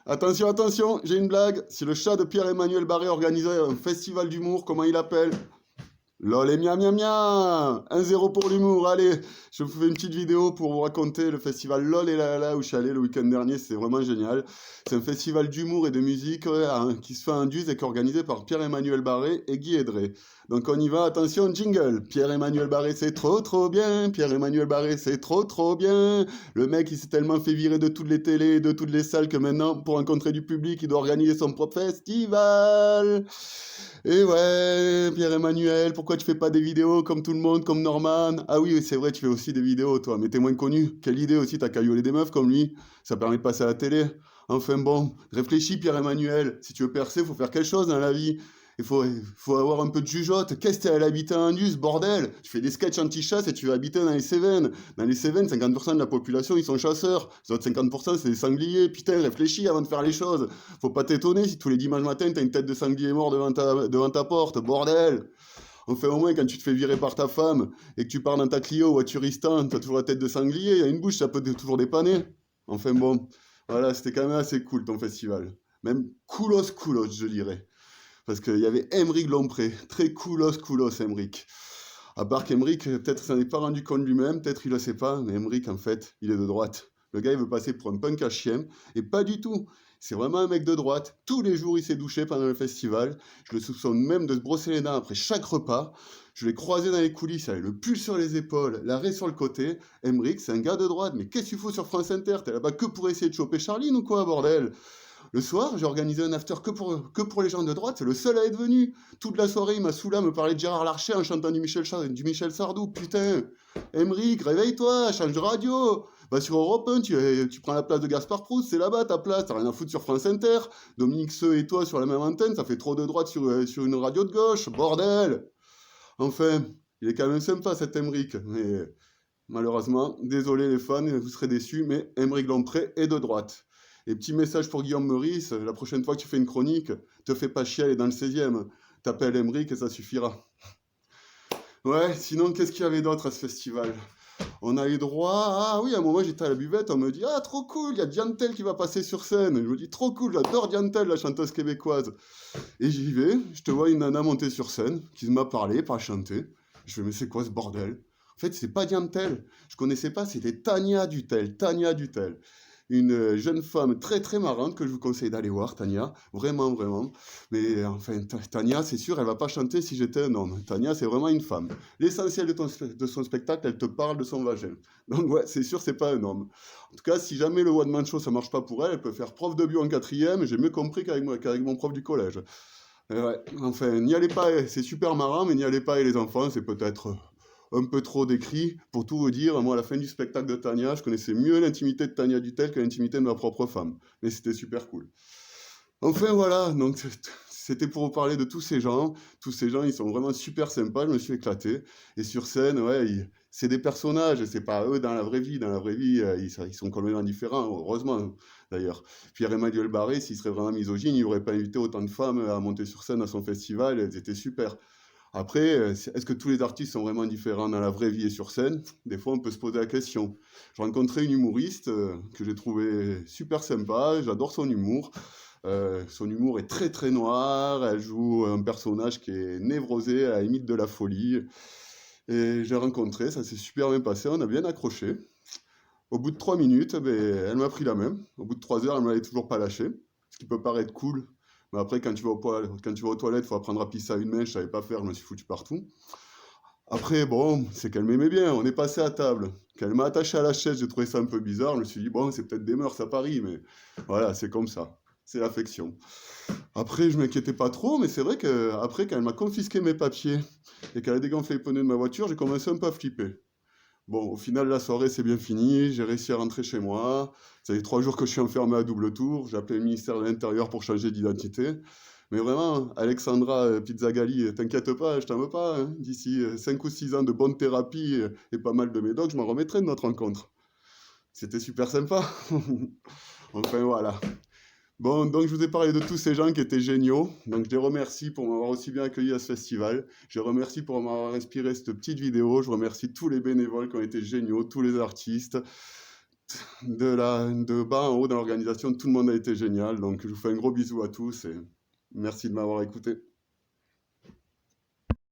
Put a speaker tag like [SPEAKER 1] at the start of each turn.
[SPEAKER 1] Attention, attention, j'ai une blague. Si le chat de Pierre-Emmanuel Barré organisait un festival d'humour, comment il appelle? Lol et mia mia mia. 1-0 pour l'humour, allez. Je vous fais une petite vidéo pour vous raconter le festival LOL et la la où je suis allé le week-end dernier, c'est vraiment génial. C'est un festival d'humour et de musique qui se fait à Induze et qui est organisé par Pierre-Emmanuel Barré et Guy Edré. Donc on y va, attention, jingle. Pierre-Emmanuel Barré, c'est trop trop bien. Pierre-Emmanuel Barré, c'est trop trop bien. Le mec, il s'est tellement fait virer de toutes les télés, de toutes les salles que maintenant, pour rencontrer du public, il doit organiser son propre festival. Et ouais, Pierre-Emmanuel, pourquoi tu fais pas des vidéos comme tout le monde, comme Norman? Ah oui, c'est vrai, tu fais aussi des vidéos, toi, mais t'es moins connu. Quelle idée aussi, t'as caillolé des meufs comme lui. Ça permet de passer à la télé. Enfin bon, réfléchis, Pierre-Emmanuel. Si tu veux percer, faut faire quelque chose dans la vie. Il faut avoir un peu de jugeote. Qu'est-ce que t'es allé habiter à Indus, bordel? Tu fais des sketchs anti-chasse et tu vas habiter dans les Cévennes. Dans les Cévennes, 50% de la population, ils sont chasseurs. Les autres 50%, c'est des sangliers. Putain, réfléchis avant de faire les choses. Faut pas t'étonner si tous les dimanches matin, t'as une tête de sanglier mort devant ta porte, bordel. Enfin, au moins, quand tu te fais virer par ta femme et que tu pars dans ta Clio voituristan, t'as toujours la tête de sanglier, il y a une bouche, ça peut toujours dépanner. Enfin bon, voilà, c'était quand même assez cool ton festival. Même coolos, coolos, je dirais. Parce qu'il y avait Emeric Lompré, très coolos, coolos, Emeric. À part qu'Emeric, peut-être s'en est pas rendu compte lui-même, peut-être il le sait pas, mais Emeric, en fait, il est de droite. Le gars, il veut passer pour un punk à chien, et pas du tout. C'est vraiment un mec de droite. Tous les jours, il s'est douché pendant le festival. Je le soupçonne même de se brosser les dents après chaque repas. Je l'ai croisé dans les coulisses avec le pull sur les épaules, l'arrêt sur le côté. Emeric, c'est un gars de droite, mais qu'est-ce que tu fous sur France Inter? T'es là-bas que pour essayer de choper Charline ou quoi, bordel? Le soir, j'ai organisé un after que pour les gens de droite, c'est le seul à être venu. Toute la soirée, il m'a saoulé à me parler de Gérard Larcher en chantant du Michel Sardou. Putain, Emeric, réveille-toi, change de radio. Va sur Europe 1, tu prends la place de Gaspard Proust, c'est là-bas ta place, t'as rien à foutre sur France Inter. Dominique Seux et toi sur la même antenne, ça fait trop de droite sur une radio de gauche, bordel. Enfin, il est quand même sympa cet Emeric, mais malheureusement, désolé les fans, vous serez déçus, mais Emeric Lompré est de droite. Et petit message pour Guillaume Meurice, la prochaine fois que tu fais une chronique, te fais pas chier, elle est dans le 16e. T'appelles Emeric et ça suffira. Ouais, sinon, qu'est-ce qu'il y avait d'autre à ce festival? On a eu droit... Ah oui, à un moment, j'étais à la buvette, on me dit « Ah, trop cool, il y a Diantel qui va passer sur scène !» Je me dis « Trop cool, j'adore Diantel, la chanteuse québécoise !» Et j'y vais, je te vois une nana monter sur scène, qui m'a parlé, pas chanté. Je fais « Mais c'est quoi ce bordel ?» En fait, c'est pas Diantel. Je connaissais pas, c'était Tania Dutel. Tania Dutel. Une jeune femme très très marrante que je vous conseille d'aller voir, Tania. Vraiment, vraiment. Mais enfin, Tania, c'est sûr, elle va pas chanter si j'étais un homme. Tania, c'est vraiment une femme. L'essentiel de son spectacle, elle te parle de son vagin. Donc ouais, c'est sûr, c'est pas un homme. En tout cas, si jamais le one man show ça marche pas pour elle, elle peut faire prof de bio en 4e. J'ai mieux compris qu'avec mon prof du collège. Ouais, enfin, n'y allez pas, c'est super marrant, mais n'y allez pas et les enfants, c'est peut-être un peu trop décrit. Pour tout vous dire, moi, à la fin du spectacle de Tania, je connaissais mieux l'intimité de Tania Dutel que l'intimité de ma propre femme. Mais c'était super cool. Enfin, voilà, donc c'était pour vous parler de tous ces gens. Tous ces gens, ils sont vraiment super sympas, je me suis éclaté. Et sur scène, ouais, c'est des personnages, c'est pas eux dans la vraie vie. Dans la vraie vie, ils sont complètement différents, heureusement, d'ailleurs. Pierre-Emmanuel Barré, s'il serait vraiment misogyne, il n'aurait pas invité autant de femmes à monter sur scène à son festival, elles étaient super. Après, est-ce que tous les artistes sont vraiment différents dans la vraie vie et sur scène? Des fois, on peut se poser la question. J'ai rencontré une humoriste que j'ai trouvé super sympa, j'adore son humour. Son humour est très très noir, elle joue un personnage qui est névrosé, à la limite de la folie. Et j'ai rencontré, ça s'est super bien passé, on a bien accroché. Au bout de 3 minutes, ben, elle m'a pris la main. Au bout de 3 heures, elle ne m'avait toujours pas lâché. Ce qui peut paraître cool. Mais après, quand tu vas aux toilettes, il faut apprendre à pisser à une main. Je ne savais pas faire, je me suis foutu partout. Après, bon, c'est qu'elle m'aimait bien. On est passé à table. Quand elle m'a attaché à la chaise, j'ai trouvé ça un peu bizarre. Je me suis dit, bon, c'est peut-être des mœurs à Paris, mais voilà, c'est comme ça. C'est l'affection. Après, je m'inquiétais pas trop, mais c'est vrai qu'après, quand elle m'a confisqué mes papiers et qu'elle a dégonflé les pneus de ma voiture, j'ai commencé un peu à flipper. Bon, au final, la soirée, c'est bien fini. J'ai réussi à rentrer chez moi. Ça fait 3 jours que je suis enfermé à double tour. J'ai appelé le ministère de l'Intérieur pour changer d'identité. Mais vraiment, Alexandra Pizzagalli, t'inquiète pas, je t'en veux pas. Hein. D'ici 5 ou 6 ans de bonne thérapie et pas mal de médocs, je m'en remettrai de notre rencontre. C'était super sympa. Enfin, voilà. Bon, donc je vous ai parlé de tous ces gens qui étaient géniaux. Donc je les remercie pour m'avoir aussi bien accueilli à ce festival. Je les remercie pour m'avoir inspiré cette petite vidéo. Je remercie tous les bénévoles qui ont été géniaux, tous les artistes. de bas en haut dans l'organisation, tout le monde a été génial. Donc je vous fais un gros bisou à tous et merci de m'avoir écouté.